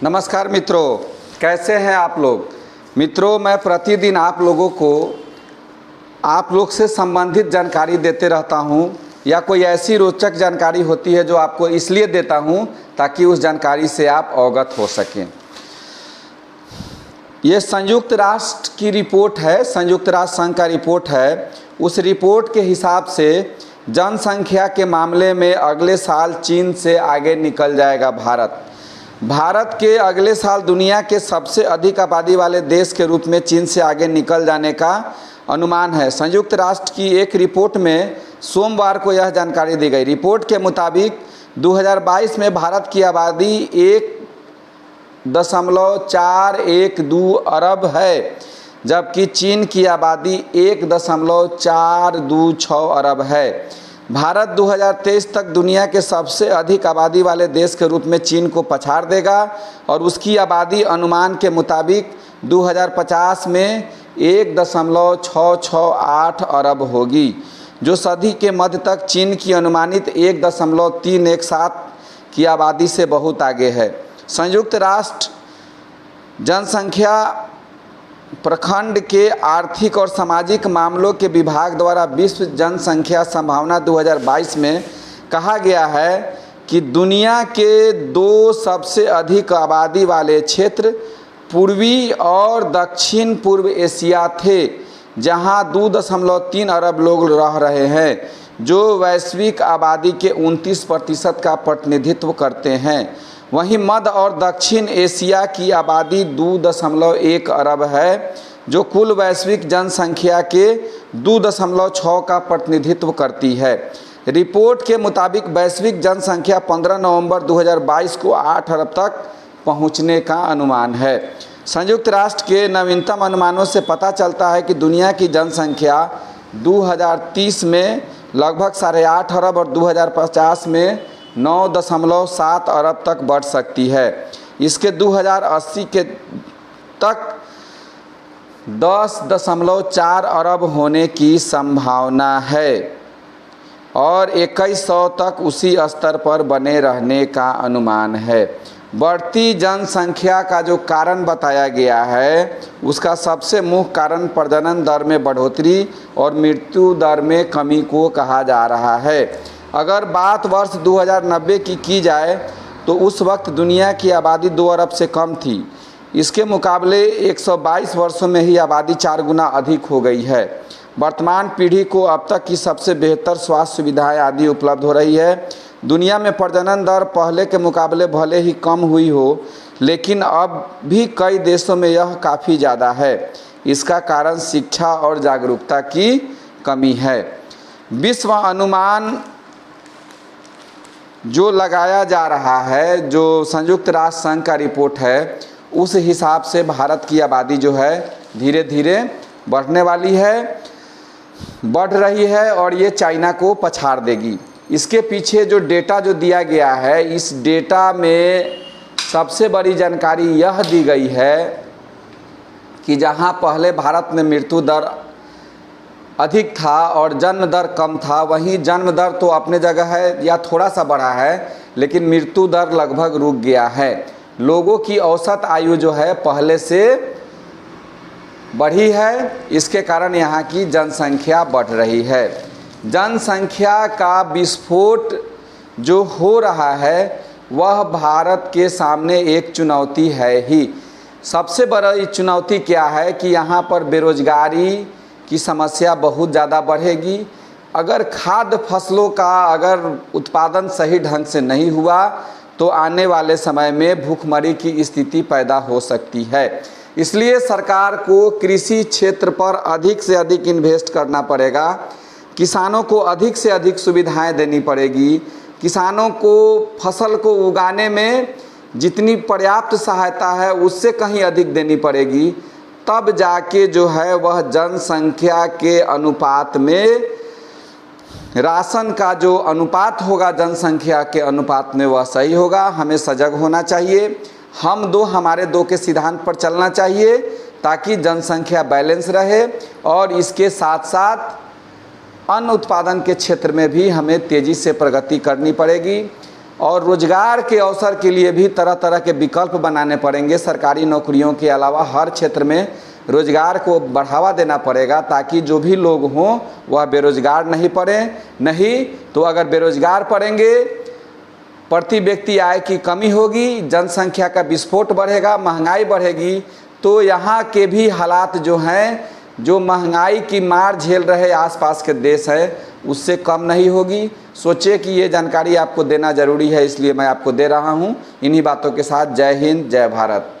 नमस्कार मित्रों, कैसे हैं आप लोग। मित्रों, मैं प्रतिदिन आप लोगों को आप लोग से संबंधित जानकारी देते रहता हूं, या कोई ऐसी रोचक जानकारी होती है जो आपको इसलिए देता हूं ताकि उस जानकारी से आप अवगत हो सकें। ये संयुक्त राष्ट्र की रिपोर्ट है, संयुक्त राष्ट्र संघ का रिपोर्ट है। उस रिपोर्ट के हिसाब से जनसंख्या के मामले में अगले साल चीन से आगे निकल जाएगा भारत के अगले साल दुनिया के सबसे अधिक आबादी वाले देश के रूप में चीन से आगे निकल जाने का अनुमान है। संयुक्त राष्ट्र की एक रिपोर्ट में सोमवार को यह जानकारी दी गई। रिपोर्ट के मुताबिक 2022 में भारत की आबादी 1.412 अरब है, जबकि चीन की आबादी 1.426 अरब है। भारत 2023 तक दुनिया के सबसे अधिक आबादी वाले देश के रूप में चीन को पछाड़ देगा और उसकी आबादी अनुमान के मुताबिक 2050 में 1.668 अरब होगी, जो सदी के मध्य तक चीन की अनुमानित 1.317 की आबादी से बहुत आगे है। संयुक्त राष्ट्र जनसंख्या प्रखंड के आर्थिक और सामाजिक मामलों के विभाग द्वारा विश्व जनसंख्या संभावना 2022 में कहा गया है कि दुनिया के दो सबसे अधिक आबादी वाले क्षेत्र पूर्वी और दक्षिण पूर्व एशिया थे, जहां 2.3 अरब लोग रह रहे हैं, जो वैश्विक आबादी के 29% का प्रतिनिधित्व करते हैं। वहीं मध्य और दक्षिण एशिया की आबादी 2.1 अरब है, जो कुल वैश्विक जनसंख्या के 2.6 का प्रतिनिधित्व करती है। रिपोर्ट के मुताबिक वैश्विक जनसंख्या 15 नवंबर 2022 को 8 अरब तक पहुंचने का अनुमान है। संयुक्त राष्ट्र के नवीनतम अनुमानों से पता चलता है कि दुनिया की जनसंख्या 2030 में लगभग 8.5 अरब और 2050 में 9.7 अरब तक बढ़ सकती है। इसके 2080 के तक 10.4 अरब होने की संभावना है और 2100 तक उसी स्तर पर बने रहने का अनुमान है। बढ़ती जनसंख्या का जो कारण बताया गया है, उसका सबसे मुख्य कारण प्रजनन दर में बढ़ोतरी और मृत्यु दर में कमी को कहा जा रहा है। अगर बात वर्ष 2090 की जाए तो उस वक्त दुनिया की आबादी 2 अरब से कम थी। इसके मुकाबले 122 वर्षों में ही आबादी 4 गुना अधिक हो गई है। वर्तमान पीढ़ी को अब तक की सबसे बेहतर स्वास्थ्य सुविधाएं आदि उपलब्ध हो रही है। दुनिया में प्रजनन दर पहले के मुकाबले भले ही कम हुई हो, लेकिन अब भी कई देशों में यह काफ़ी ज़्यादा है। इसका कारण शिक्षा और जागरूकता की कमी है। विश्व अनुमान जो लगाया जा रहा है, जो संयुक्त राष्ट्र संघ का रिपोर्ट है, उस हिसाब से भारत की आबादी जो है धीरे धीरे बढ़ने वाली है, बढ़ रही है और ये चाइना को पछाड़ देगी। इसके पीछे जो डेटा जो दिया गया है, इस डेटा में सबसे बड़ी जानकारी यह दी गई है कि जहां पहले भारत में मृत्यु दर अधिक था और जन्म दर कम था, वहीं जन्म दर तो अपने जगह है या थोड़ा सा बढ़ा है, लेकिन मृत्यु दर लगभग रुक गया है। लोगों की औसत आयु जो है पहले से बढ़ी है, इसके कारण यहाँ की जनसंख्या बढ़ रही है। जनसंख्या का विस्फोट जो हो रहा है वह भारत के सामने एक चुनौती है ही। सबसे बड़ी चुनौती क्या है कि यहाँ पर बेरोजगारी की समस्या बहुत ज़्यादा बढ़ेगी। अगर खाद्य फसलों का अगर उत्पादन सही ढंग से नहीं हुआ तो आने वाले समय में भूखमरी की स्थिति पैदा हो सकती है। इसलिए सरकार को कृषि क्षेत्र पर अधिक से अधिक इन्वेस्ट करना पड़ेगा। किसानों को अधिक से अधिक सुविधाएं देनी पड़ेगी। किसानों को फसल को उगाने में जितनी पर्याप्त सहायता है उससे कहीं अधिक देनी पड़ेगी, तब जाके जो है वह जनसंख्या के अनुपात में राशन का जो अनुपात होगा जनसंख्या के अनुपात में वह सही होगा। हमें सजग होना चाहिए। हमारे दो के सिद्धांत पर चलना चाहिए ताकि जनसंख्या बैलेंस रहे और इसके साथ साथ अन्न उत्पादन के क्षेत्र में भी हमें तेज़ी से प्रगति करनी पड़ेगी और रोजगार के अवसर के लिए भी तरह तरह के विकल्प बनाने पड़ेंगे। सरकारी नौकरियों के अलावा हर क्षेत्र में रोजगार को बढ़ावा देना पड़ेगा, ताकि जो भी लोग हों वह बेरोजगार नहीं पड़े। नहीं तो अगर बेरोजगार पड़ेंगे, प्रति व्यक्ति आय की कमी होगी, जनसंख्या का विस्फोट बढ़ेगा, महंगाई बढ़ेगी, तो यहाँ के भी हालात जो हैं, जो महंगाई की मार झेल रहे आसपास के देश है, उससे कम नहीं होगी। सोचिए कि ये जानकारी आपको देना ज़रूरी है, इसलिए मैं आपको दे रहा हूँ। इन्हीं बातों के साथ जय हिंद, जय भारत।